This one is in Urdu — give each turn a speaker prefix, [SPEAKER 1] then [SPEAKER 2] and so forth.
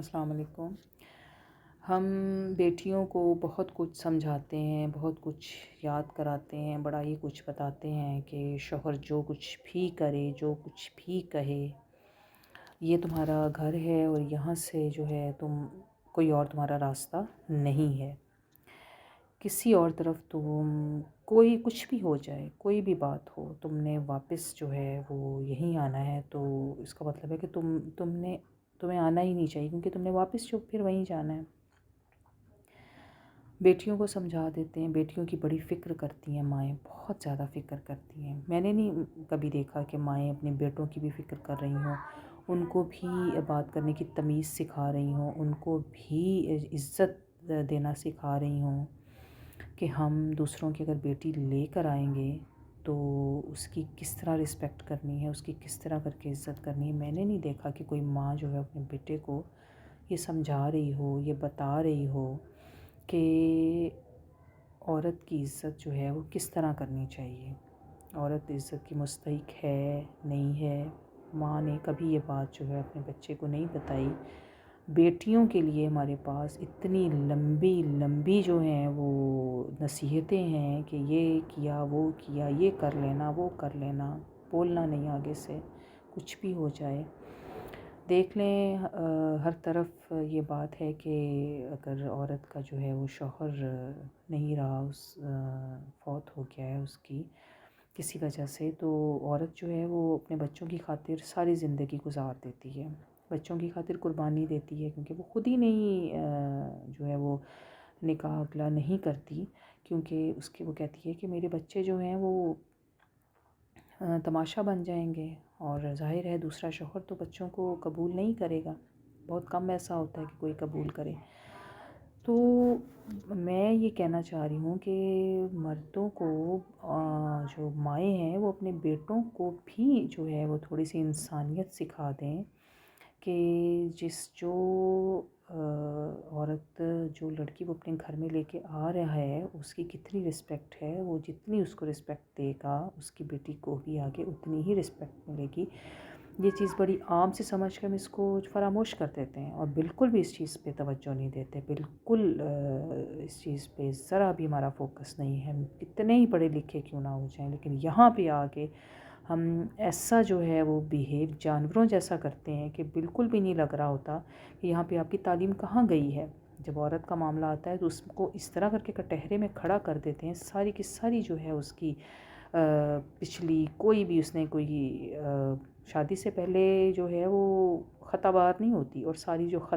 [SPEAKER 1] السلام علیکم۔ ہم بیٹیوں کو بہت کچھ سمجھاتے ہیں، بہت کچھ یاد کراتے ہیں، بڑا ہی کچھ بتاتے ہیں کہ شوہر جو کچھ بھی کرے، جو کچھ بھی کہے، یہ تمہارا گھر ہے اور یہاں سے جو ہے کوئی اور تمہارا راستہ نہیں ہے۔ کسی اور طرف کوئی کچھ بھی ہو جائے، کوئی بھی بات ہو، تم نے واپس جو ہے وہ یہیں آنا ہے، تو اس کا مطلب ہے کہ تمہیں آنا ہی نہیں چاہیے، کیونکہ تم نے واپس جو پھر وہیں جانا ہے۔ بیٹیوں کو سمجھا دیتے ہیں، بیٹیوں کی بڑی فکر کرتی ہیں مائیں، بہت زیادہ فکر کرتی ہیں۔ میں نے نہیں کبھی دیکھا کہ مائیں اپنے بیٹوں کی بھی فکر کر رہی ہوں، ان کو بھی بات کرنے کی تمیز سکھا رہی ہوں، ان کو بھی عزت دینا سکھا رہی ہوں کہ ہم دوسروں کی اگر بیٹی لے کر آئیں گے تو اس کی کس طرح رسپیکٹ کرنی ہے، اس کی کس طرح کر کے عزت کرنی ہے۔ میں نے نہیں دیکھا کہ کوئی ماں جو ہے اپنے بیٹے کو یہ سمجھا رہی ہو، یہ بتا رہی ہو کہ عورت کی عزت جو ہے وہ کس طرح کرنی چاہیے، عورت عزت کی مستحق ہے نہیں ہے۔ ماں نے کبھی یہ بات جو ہے اپنے بچے کو نہیں بتائی۔ بیٹیوں کے لیے ہمارے پاس اتنی لمبی لمبی جو ہیں وہ نصیحتیں ہیں کہ یہ کیا، وہ کیا، یہ کر لینا، وہ کر لینا، بولنا نہیں آگے سے، کچھ بھی ہو جائے۔ دیکھ لیں ہر طرف یہ بات ہے کہ اگر عورت کا جو ہے وہ شوہر نہیں رہا، فوت ہو گیا ہے اس کی کسی وجہ سے، تو عورت جو ہے وہ اپنے بچوں کی خاطر ساری زندگی گزار دیتی ہے، بچوں کی خاطر قربانی دیتی ہے، کیونکہ وہ خود ہی نہیں جو ہے وہ نکاح اگلا نہیں کرتی، کیونکہ وہ کہتی ہے کہ میرے بچے جو ہیں وہ تماشا بن جائیں گے، اور ظاہر ہے دوسرا شوہر تو بچوں کو قبول نہیں کرے گا، بہت کم ایسا ہوتا ہے کہ کوئی قبول کرے۔ تو میں یہ کہنا چاہ رہی ہوں کہ مردوں کو جو مائیں ہیں وہ اپنے بیٹوں کو بھی جو ہے وہ تھوڑی سی انسانیت سکھا دیں کہ جو عورت، جو لڑکی وہ اپنے گھر میں لے کے آ رہا ہے، اس کی کتنی رسپیکٹ ہے، وہ جتنی اس کو رسپیکٹ دے گا اس کی بیٹی کو بھی آگے اتنی ہی رسپیکٹ ملے گی۔ یہ چیز بڑی عام سے سمجھ کر ہم اس کو فراموش کر دیتے ہیں اور بالکل بھی اس چیز پہ توجہ نہیں دیتے، بالکل اس چیز پہ ذرا بھی ہمارا فوکس نہیں ہے، ہم کتنے ہی پڑھے لکھے کیوں نہ ہو جائیں، لیکن یہاں پہ آ کے ہم ایسا جو ہے وہ بیہیو جانوروں جیسا کرتے ہیں کہ بالکل بھی نہیں لگ رہا ہوتا کہ یہاں پہ آپ کی تعلیم کہاں گئی ہے۔ جب عورت کا معاملہ آتا ہے تو اس کو اس طرح کر کے کٹہرے میں کھڑا کر دیتے ہیں، ساری کی ساری جو ہے اس کی پچھلی کوئی بھی اس نے کوئی شادی سے پہلے جو ہے وہ خطا بات نہیں ہوتی، اور ساری جو خطا